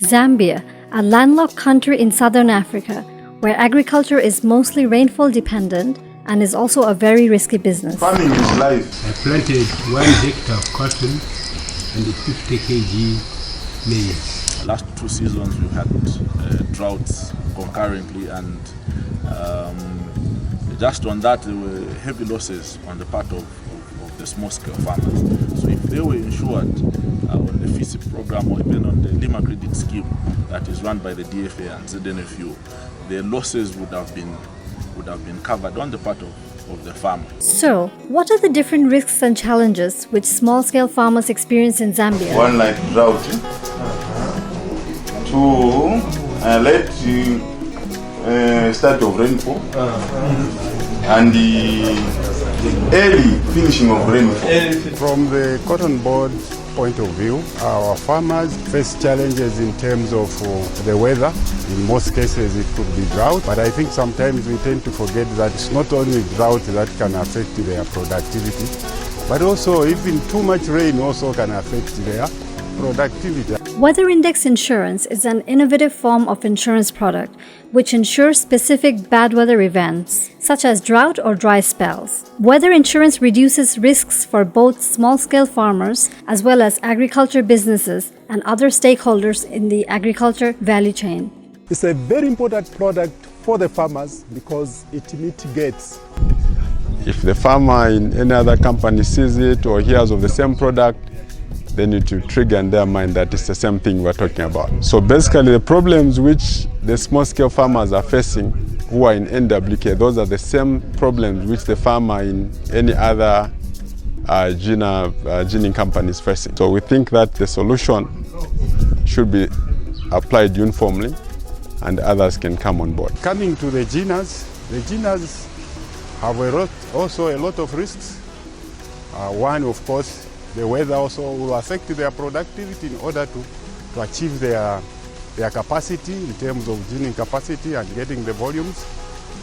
Zambia, a landlocked country in southern Africa, where agriculture is mostly rainfall dependent and is also a very risky business. Farming is life. I planted 1 hectare of cotton and 50 kg maize. Last 2 seasons we've had droughts concurrently, and just on that there were heavy losses on the part of the small-scale farmers. So if they were insured on the FISI program or even on the Lima Credit Scheme that is run by the DFA and ZNFU, their losses would have been covered on the part of the farmer. So, what are the different risks and challenges which small-scale farmers experience in Zambia? One like drought. Two, late start of rainfall. And the early finishing of rainfall. From the cotton board point of view, our farmers face challenges in terms of the weather. In most cases it could be drought, but I think sometimes we tend to forget that it's not only drought that can affect their productivity, but also even too much rain also can affect their productivity. Weather Index Insurance is an innovative form of insurance product which insures specific bad weather events, such as drought or dry spells. Weather insurance reduces risks for both small-scale farmers as well as agriculture businesses and other stakeholders in the agriculture value chain. It's a very important product for the farmers because it mitigates. If the farmer in any other company sees it or hears of the same product, they need to trigger in their mind that it's the same thing we're talking about. So basically the problems which the small-scale farmers are facing who are in NWK, those are the same problems which the farmer in any other ginning company is facing. So we think that the solution should be applied uniformly and others can come on board. Coming to the ginners have also a lot of risks. One, of course, the weather also will affect their productivity in order to achieve their capacity in terms of ginning capacity and getting the volumes,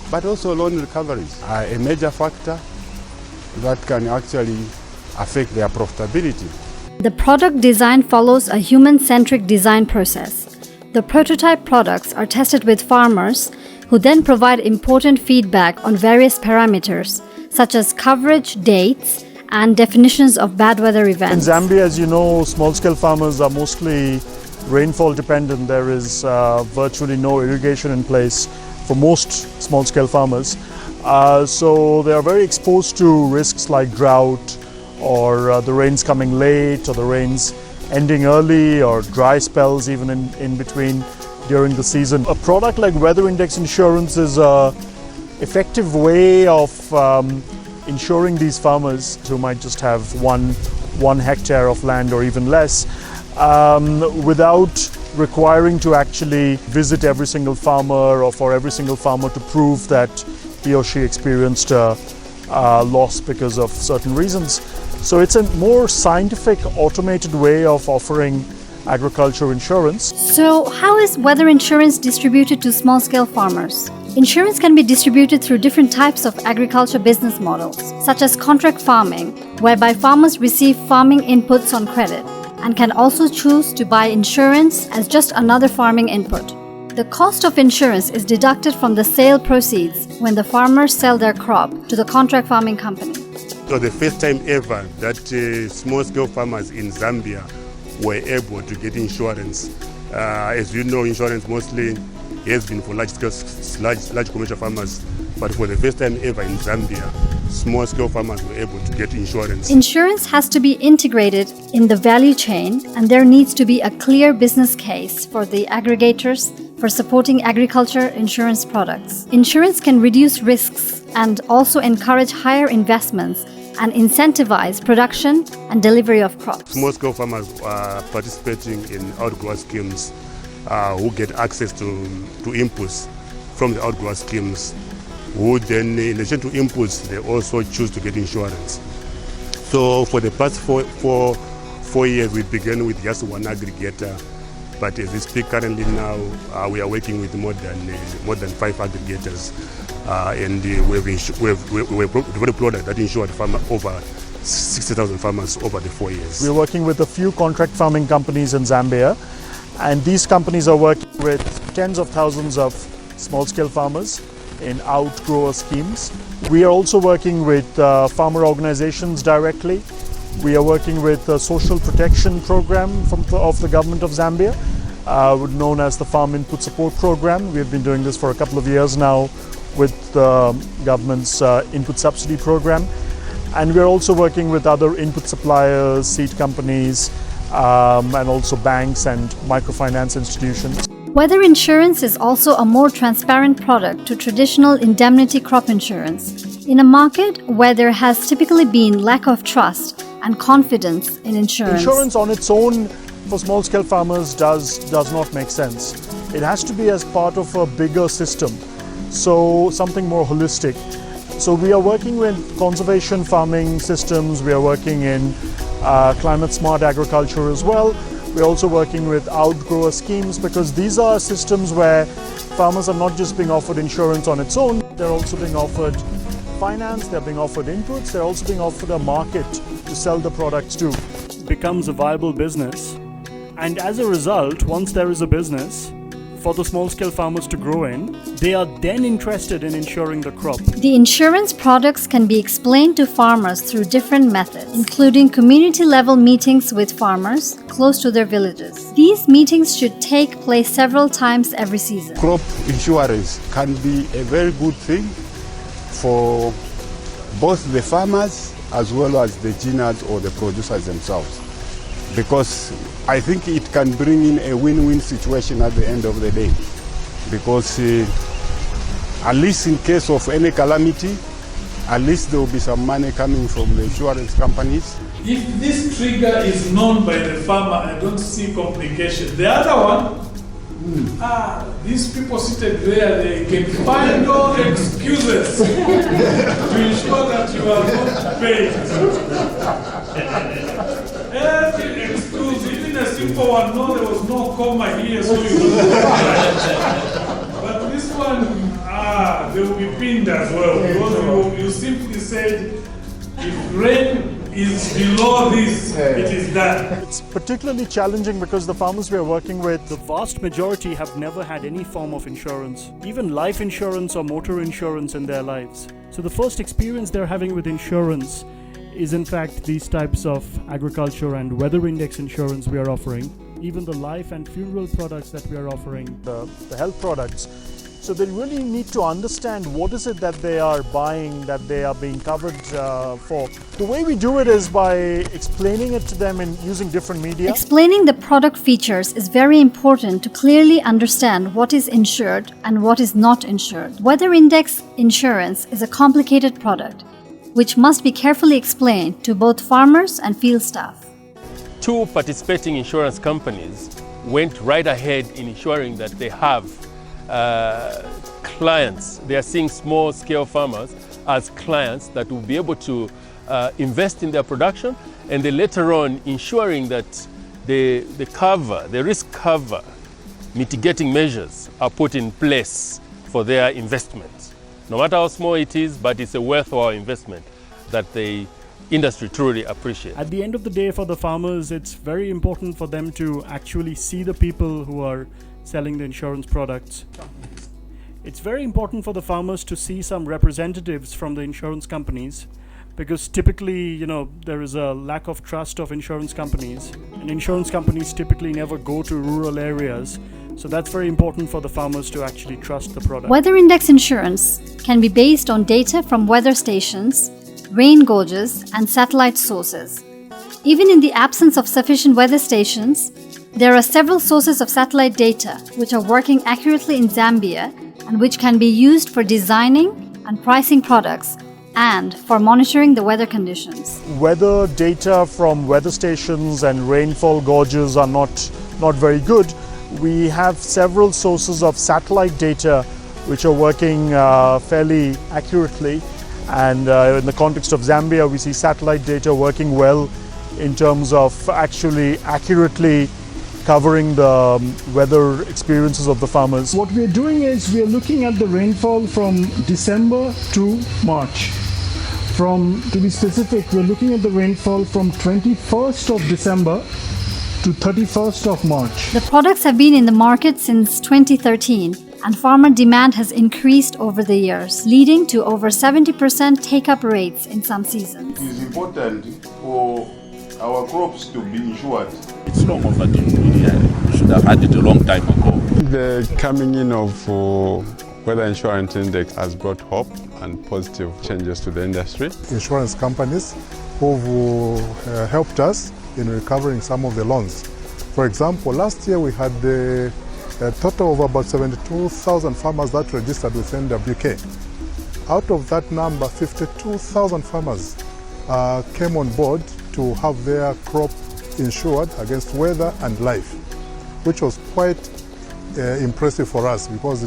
but also loan recoveries are a major factor that can actually affect their profitability. The product design follows a human-centric design process. The prototype products are tested with farmers who then provide important feedback on various parameters such as coverage, dates, and definitions of bad weather events. In Zambia, as you know, small-scale farmers are mostly rainfall dependent. There is virtually no irrigation in place for most small-scale farmers. So they are very exposed to risks like drought or the rains coming late or the rains ending early or dry spells even in between during the season. A product like Weather Index Insurance is an effective way of ensuring these farmers who might just have one hectare of land or even less without requiring to actually visit every single farmer or for every single farmer to prove that he or she experienced a loss because of certain reasons. So it's a more scientific, automated way of offering agriculture insurance. So how is weather insurance distributed to small-scale farmers? Insurance can be distributed through different types of agriculture business models, such as contract farming, whereby farmers receive farming inputs on credit, and can also choose to buy insurance as just another farming input. The cost of insurance is deducted from the sale proceeds when the farmers sell their crop to the contract farming company. So the first time ever that small-scale farmers in Zambia were able to get insurance. As you know, insurance mostly has been for large commercial farmers, but for the first time ever in Zambia, small-scale farmers were able to get insurance. Insurance has to be integrated in the value chain, and there needs to be a clear business case for the aggregators for supporting agriculture insurance products. Insurance can reduce risks and also encourage higher investments and incentivize production and delivery of crops. Small-scale farmers are participating in outgrower schemes who get access to inputs from the outgrower schemes, who then, in addition to inputs, they also choose to get insurance. So for the past four years, we began with just one aggregator, but as we speak currently now, we are working with more than 5 aggregators, and we've developed a product that insured over 60,000 farmers over the 4 years. We're working with a few contract farming companies in Zambia, And these companies are working with tens of thousands of small-scale farmers in outgrower schemes. We are also working with farmer organizations directly. We are working with a social protection program of the government of Zambia, known as the Farm Input Support Program. We have been doing this for a couple of years now with the government's input subsidy program. And we're also working with other input suppliers, seed companies, and also banks and microfinance institutions. Weather insurance is also a more transparent product to traditional indemnity crop insurance in a market where there has typically been lack of trust and confidence in insurance. Insurance on its own for small-scale farmers does not make sense. It has to be as part of a bigger system, so something more holistic. So we are working with conservation farming systems, we are working in climate-smart agriculture as well. We're also working with outgrower schemes because these are systems where farmers are not just being offered insurance on its own, they're also being offered finance, they're being offered inputs, they're also being offered a market to sell the products to. It becomes a viable business, and as a result, once there is a business for the small-scale farmers to grow in, they are then interested in insuring the crop. The insurance products can be explained to farmers through different methods, including community-level meetings with farmers close to their villages. These meetings should take place several times every season. Crop insurance can be a very good thing for both the farmers as well as the gleaners or the producers themselves, because I think it can bring in a win-win situation at the end of the day, because at least in case of any calamity, at least there will be some money coming from the insurance companies. If this trigger is known by the farmer, I don't see complication. The other one, these people seated there, they can find all excuses to ensure that you are not paid. Every excuse, even a simple one, no, there was no comma here, so you don't know. But this one, they will be pinned as well, because you simply said, if rain is below this, it is done. It's particularly challenging because the farmers we are working with, The vast majority have never had any form of insurance, even life insurance or motor insurance in their lives. So the first experience they're having with insurance is in fact these types of agriculture and weather index insurance we are offering, even the life and funeral products that we are offering. the health products. So they really need to understand what is it that they are buying, that they are being covered for. The way we do it is by explaining it to them and using different media. Explaining the product features is very important to clearly understand what is insured and what is not insured. Weather index insurance is a complicated product, which must be carefully explained to both farmers and field staff. 2 participating insurance companies went right ahead in ensuring that they have clients. They are seeing small-scale farmers as clients that will be able to invest in their production, and then later on ensuring that the risk cover mitigating measures are put in place for their investment. No matter how small it is, but it's a worthwhile investment that the industry truly appreciates. At the end of the day, for the farmers, it's very important for them to actually see the people who are selling the insurance products. It's very important for the farmers to see some representatives from the insurance companies, because typically, there is a lack of trust of insurance companies, and insurance companies typically never go to rural areas. So that's very important for the farmers to actually trust the product. Weather index insurance can be based on data from weather stations, rain gauges, and satellite sources. Even in the absence of sufficient weather stations, there are several sources of satellite data which are working accurately in Zambia and which can be used for designing and pricing products and for monitoring the weather conditions. Weather data from weather stations and rainfall gauges are not very good. We have several sources of satellite data which are working fairly accurately, and in the context of Zambia we see satellite data working well in terms of actually accurately covering the weather experiences of the farmers. What we are doing is we are looking at the rainfall from December to March. To be specific, we're looking at the rainfall from 21st of December to 31st of March. The products have been in the market since 2013, and farmer demand has increased over the years, leading to over 70% take-up rates in some seasons. It is important for our crops to be insured. It's long overdue. We should have had it a long time ago. The coming in of weather insurance index has brought hope and positive changes to the industry. Insurance companies who've helped us in recovering some of the loans. For example, last year we had a total of about 72,000 farmers that registered with NWK. Out of that number, 52,000 farmers came on board to have their crop insured against weather and life, which was quite impressive for us because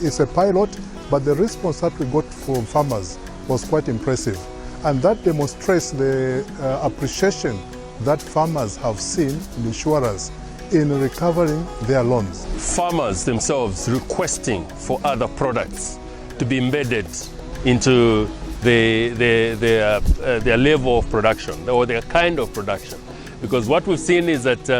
it's a pilot, but the response that we got from farmers was quite impressive. And that demonstrates the appreciation that farmers have seen in insurance in recovering their loans. Farmers themselves requesting for other products to be embedded into their level of production or their kind of production. Because what we've seen is that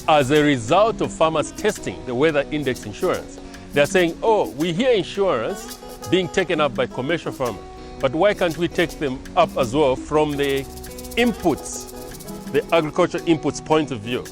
as a result of farmers testing the weather index insurance, they're saying, oh, we hear insurance being taken up by commercial farmers, but why can't we take them up as well from the inputs, the agricultural inputs point of view?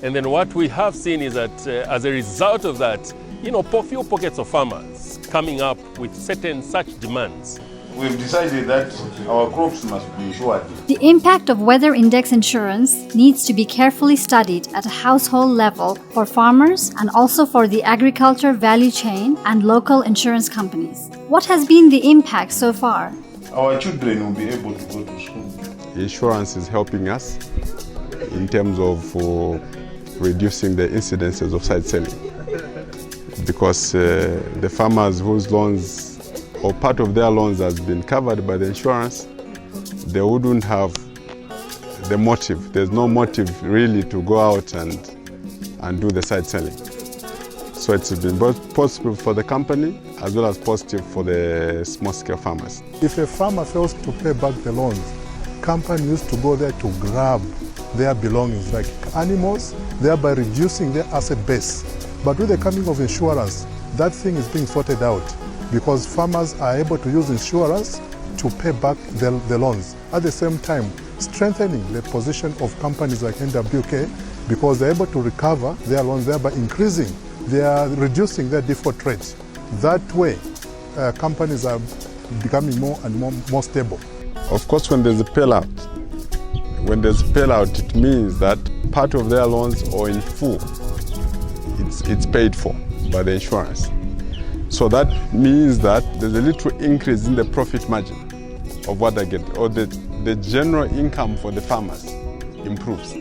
And then what we have seen is that as a result of that, few pockets of farmers coming up with certain such demands. We've decided that our crops must be insured. The impact of weather index insurance needs to be carefully studied at a household level for farmers and also for the agriculture value chain and local insurance companies. What has been the impact so far? Our children will be able to go to school. Insurance is helping us in terms of reducing the incidences of side selling, because the farmers whose loans or part of their loans has been covered by the insurance, they wouldn't have the motive. There's no motive really to go out and do the side selling. So it's been both positive for the company as well as positive for the small-scale farmers. If a farmer fails to pay back the loans, company used to go there to grab their belongings like animals, thereby reducing their asset base. But with the coming of insurance, that thing is being sorted out because farmers are able to use insurance to pay back the loans. At the same time, strengthening the position of companies like NWK because they're able to recover their loans, thereby reducing their default rates. That way, companies are becoming more and more stable. Of course, when there's a bailout, it means that part of their loans or in full, it's paid for by the insurance. So that means that there's a little increase in the profit margin of what they get, or the general income for the farmers improves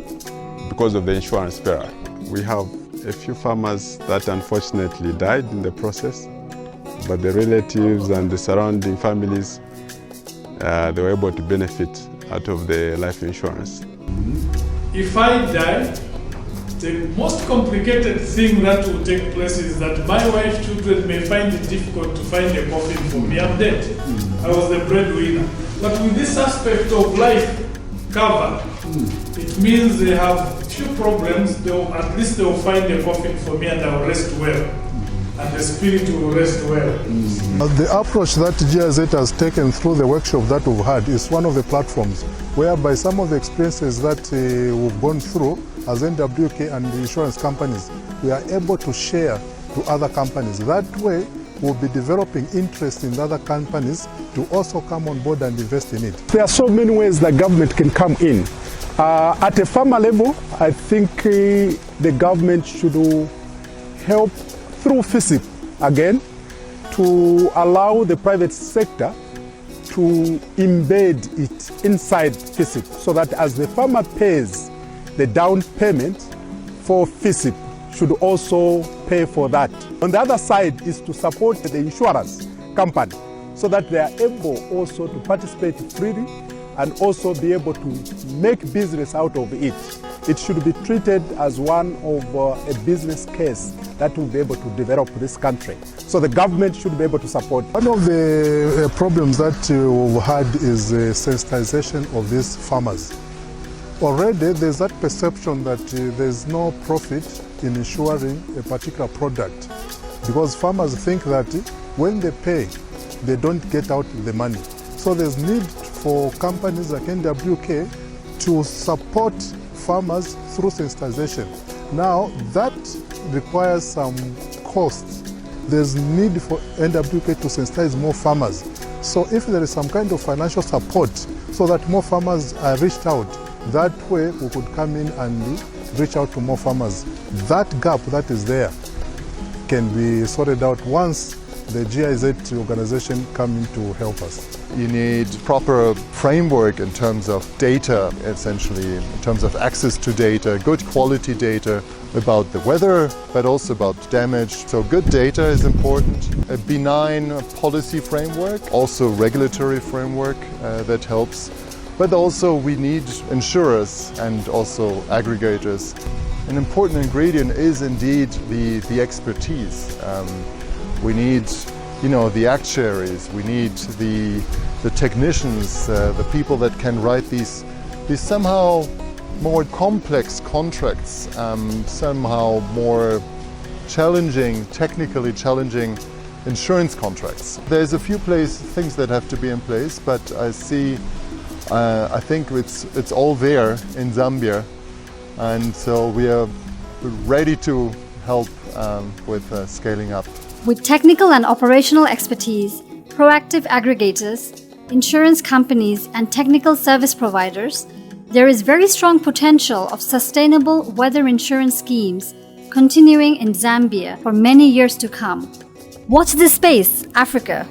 because of the insurance bailout. We have a few farmers that unfortunately died in the process, but the relatives and the surrounding families, they were able to benefit out of the life insurance. If I die, the most complicated thing that will take place is that my wife's children may find it difficult to find a coffin for me. I'm dead. I was the breadwinner. But with this aspect of life cover, it means they have few problems. At least they'll find a coffin for me and I'll rest well. And the spirit will rest well. The approach that GIZ has taken through the workshop that we've had is one of the platforms whereby some of the experiences that we've gone through as NWK and the insurance companies, we are able to share to other companies. That way, we'll be developing interest in other companies to also come on board and invest in it. There are so many ways that government can come in. At a farmer level, I think the government should help through FISIP again to allow the private sector to embed it inside FISIP so that as the farmer pays the down payment for FISIP should also pay for that. On the other side is to support the insurance company so that they are able also to participate freely and also be able to make business out of it. It should be treated as one of a business case that will be able to develop this country. So the government should be able to support. One of the problems that we've had is the sensitization of these farmers. Already there's that perception that there's no profit in insuring a particular product, because farmers think that when they pay, they don't get out the money. So there's need for companies like NWK to support farmers through sensitization. Now that requires some costs. There's need for NWK to sensitize more farmers. So if there is some kind of financial support so that more farmers are reached out, that way we could come in and reach out to more farmers. That gap that is there can be sorted out once the GIZ organization come in to help us. You need proper framework in terms of data, essentially, in terms of access to data, good quality data about the weather, but also about damage. So good data is important. A benign policy framework, also regulatory framework that helps. But also we need insurers and also aggregators. An important ingredient is indeed the expertise. We need, the actuaries. We need the technicians, the people that can write these somehow more complex contracts, somehow more challenging, technically challenging insurance contracts. There's a few things that have to be in place, but I think it's all there in Zambia, and so we are ready to help with scaling up. With technical and operational expertise, proactive aggregators, insurance companies, and technical service providers, there is very strong potential of sustainable weather insurance schemes continuing in Zambia for many years to come. Watch this space, Africa.